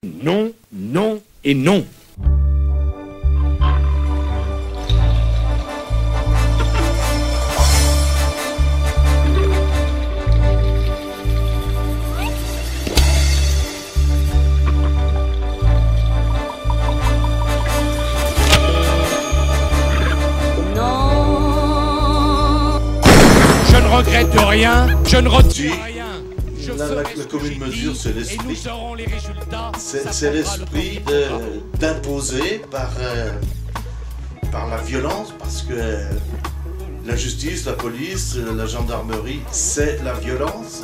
Non, non et non. Je ne regrette rien, je ne retiens rien. La commune mesure, c'est l'esprit. C'est l'esprit d'imposer par la violence, parce que la justice, la police, la gendarmerie, c'est la violence.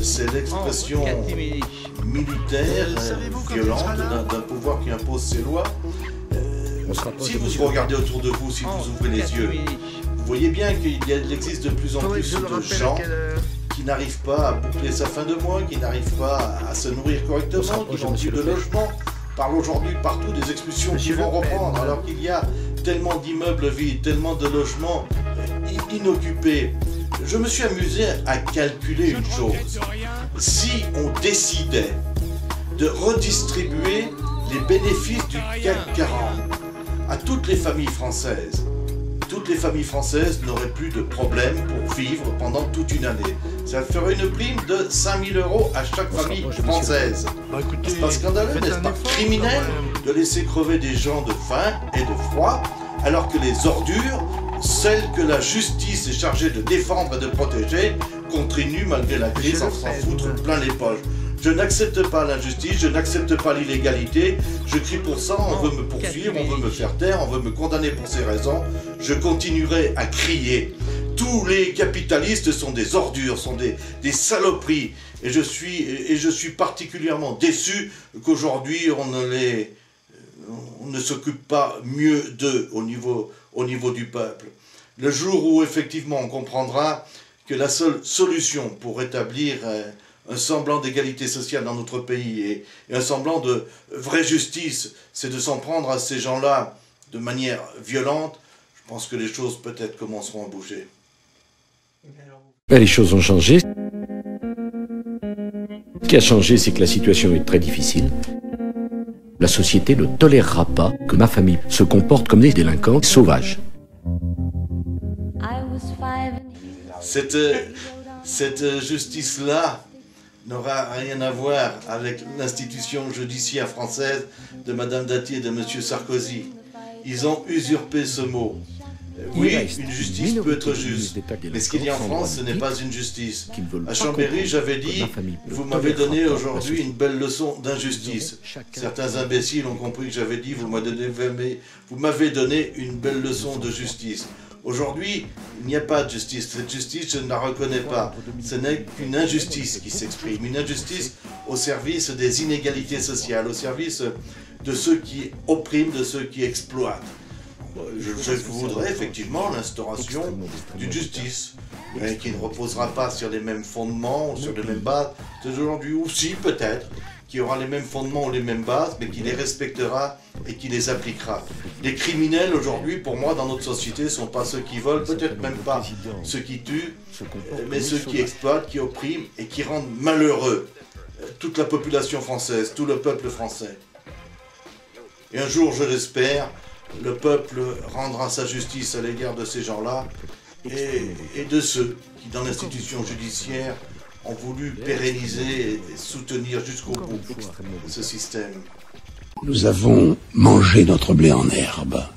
C'est l'expression militaire, violente d'un pouvoir qui impose ses lois. Si vous regardez autour de vous, si vous ouvrez les yeux, vous voyez bien qu'il existe de plus en plus de gens qui n'arrivent pas à boucler sa fin de mois, qui n'arrivent pas à se nourrir correctement, qui n'ont plus de logement. On parle aujourd'hui partout des expulsions qui vont reprendre, alors qu'il y a tellement d'immeubles vides, tellement de logements inoccupés. Je me suis amusé à calculer une chose. Si on décidait de redistribuer les bénéfices du CAC 40 à toutes les familles françaises n'auraient plus de problème pour vivre pendant toute une année. Ça ferait une prime de 5 000 € à chaque famille française. C'est pas scandaleux, n'est-ce pas? Criminel de laisser crever des gens de faim et de froid, alors que les ordures, celles que la justice est chargée de défendre et de protéger, continuent malgré la crise à s'en foutre plein les poches. Je n'accepte pas l'injustice, je n'accepte pas l'illégalité, je crie pour ça, on veut me poursuivre, on veut me faire taire, on veut me condamner pour ces raisons, je continuerai à crier. Tous les capitalistes sont des ordures, sont des saloperies, et je suis particulièrement déçu qu'aujourd'hui on ne s'occupe pas mieux d'eux au niveau du peuple. Le jour où effectivement on comprendra que la seule solution pour rétablir un semblant d'égalité sociale dans notre pays et un semblant de vraie justice, c'est de s'en prendre à ces gens-là de manière violente, je pense que les choses peut-être commenceront à bouger. Les choses ont changé. Ce qui a changé, c'est que la situation est très difficile. La société ne tolérera pas que ma famille se comporte comme des délinquants sauvages. Cette justice-là n'aura rien à voir avec l'institution judiciaire française de Madame Dati et de Monsieur Sarkozy. Ils ont usurpé ce mot. Oui, une justice peut être juste, mais ce qu'il y a en France, ce n'est pas une justice. À Chambéry, j'avais dit, vous m'avez donné aujourd'hui une belle leçon d'injustice. Certains imbéciles ont compris que j'avais dit, vous m'avez donné une belle leçon de justice. Aujourd'hui, il n'y a pas de justice. Cette justice, je ne la reconnais pas. Ce n'est qu'une injustice qui s'exprime. Une injustice au service des inégalités sociales, au service de ceux qui oppriment, de ceux qui exploitent. Je voudrais effectivement l'instauration d'une justice, mais qui ne reposera pas sur les mêmes fondements, ou sur les mêmes bases. Aujourd'hui aussi, peut-être, qui aura les mêmes fondements ou les mêmes bases, mais qui les respectera et qui les appliquera. Les criminels aujourd'hui, pour moi, dans notre société, ne sont pas ceux qui volent, peut-être même pas ceux qui tuent, mais ceux qui exploitent, qui oppriment et qui rendent malheureux toute la population française, tout le peuple français. Et un jour, je l'espère, le peuple rendra sa justice à l'égard de ces gens-là et de ceux qui, dans l'institution judiciaire, ont voulu pérenniser et soutenir jusqu'au bout ce système. Nous avons mangé notre blé en herbe.